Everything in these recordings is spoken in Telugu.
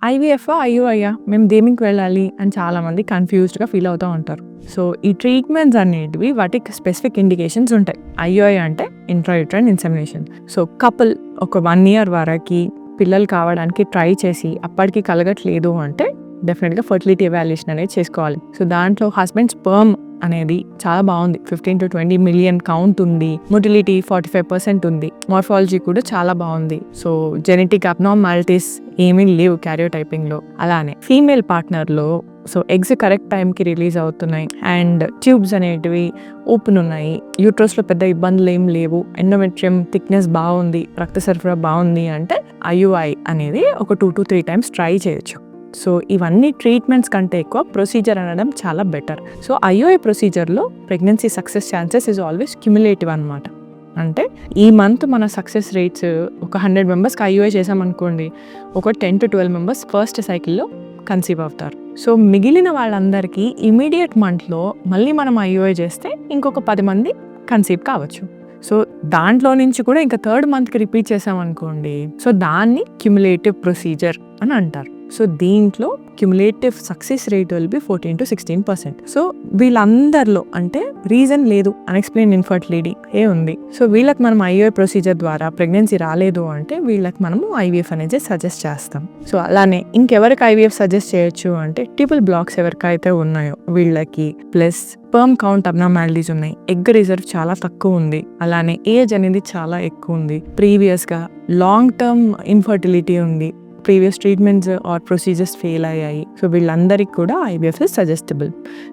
ఐవీఎఫ్ ఐయుఐయా మేము దేనికి వెళ్ళాలి అని చాలామంది కన్ఫ్యూజ్డ్గా ఫీల్ అవుతూ ఉంటారు. సో ఈ ట్రీట్మెంట్స్ అనేటివి వాటికి స్పెసిఫిక్ ఇండికేషన్స్ ఉంటాయి. ఐయుఐ అంటే ఇంట్రాయూట్రైన్ ఇన్సెమినేషన్. సో కపుల్ ఒక 1 year వరకు పిల్లలు కావడానికి ట్రై చేసి అప్పటికి కలగట్లేదు అంటే డెఫినెట్గా ఫర్టిలిటీ ఎవాల్యుయేషన్ అనేది చేసుకోవాలి. సో దాంట్లో హస్బెండ్ స్పర్మ్ అనేది చాలా బాగుంది, 15 to 20 million కౌంట్ ఉంది, మొటిలిటీ 45% ఉంది, మార్ఫాలజీ కూడా చాలా బాగుంది. సో జెనెటిక్ అబ్నార్మాలిటీస్ ఏమీ లేవు క్యారియోటైపింగ్లో. అలానే ఫీమేల్ పార్ట్నర్లో సో ఎగ్స్ కరెక్ట్ టైంకి రిలీజ్ అవుతున్నాయి అండ్ ట్యూబ్స్ అనేటివి ఓపెన్ ఉన్నాయి, యూట్రస్లో పెద్ద ఇబ్బందులు ఏం లేవు, ఎండోమెట్రియం థిక్నెస్ బాగుంది, రక్త సరఫరా బాగుంది అంటే ఐయుఐ అనేది ఒక 2 to 3 times ట్రై చేయొచ్చు. సో ఇవన్నీ ట్రీట్మెంట్స్ కంటే ఎక్కువ ప్రొసీజర్ అనడం చాలా బెటర్. సో ఐయుఐ ప్రొసీజర్లో pregnancy success chances is always cumulative అనమాట. అంటే ఈ మంత్ మన సక్సెస్ రేట్స్ ఒక 100 members ఐయుఐ చేసామనుకోండి, ఒక 10 to 12 members ఫస్ట్ సైకిల్లో కన్సీవ్ అవుతారు. సో మిగిలిన వాళ్ళందరికీ ఇమీడియట్ మంత్లో మళ్ళీ మనం ఐయుఐ చేస్తే ఇంకొక 10 మంది కన్సీవ్ కావచ్చు. సో దాంట్లో నుంచి కూడా ఇంకా 3rd monthకి రిపీట్ చేసామనుకోండి, సో దాన్ని క్యుములేటివ్ ప్రొసీజర్ అని అంటారు. సో దీంట్లో cumulative success rate will be 14 to 16%. So వీళ్ళందరిలో అంటే రీజన్ లేదు, అన్ఎక్స్ప్లెయిన్ ఇన్ఫర్టిలిటీ ఉంది. సో వీళ్ళకి మనం ఐయుఐ ప్రొసీజర్ ద్వారా ప్రెగ్నెన్సీ రాలేదు అంటే వీళ్ళకి మనము ఐవీఎఫ్ అనేది సజెస్ట్ చేస్తాం. సో అలానే ఇంకెవరికి ఐవీఎఫ్ సజెస్ట్ చేయొచ్చు అంటే ట్రిపుల్ బ్లాక్స్ ఎవరికైతే ఉన్నాయో వీళ్ళకి, ప్లస్ స్పర్మ్ కౌంట్ అబ్నార్మాలిటీస్ ఉన్నాయి, ఎగ్ రిజర్వ్ చాలా తక్కువ ఉంది, అలానే ఏజ్ అనేది చాలా ఎక్కువ ఉంది, ప్రీవియస్గా లాంగ్ టర్మ్ ఇన్ఫర్టిలిటీ ఉంది, previous treatments or procedures fail అయ్యాయి. సో వీళ్ళందరికీ కూడా ఐవీఎఫ్ ఇస్ సజెస్టబుల్.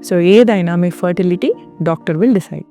సో ఏదైనా మీ ఫర్టిలిటీ డాక్టర్ విల్ డిసైడ్.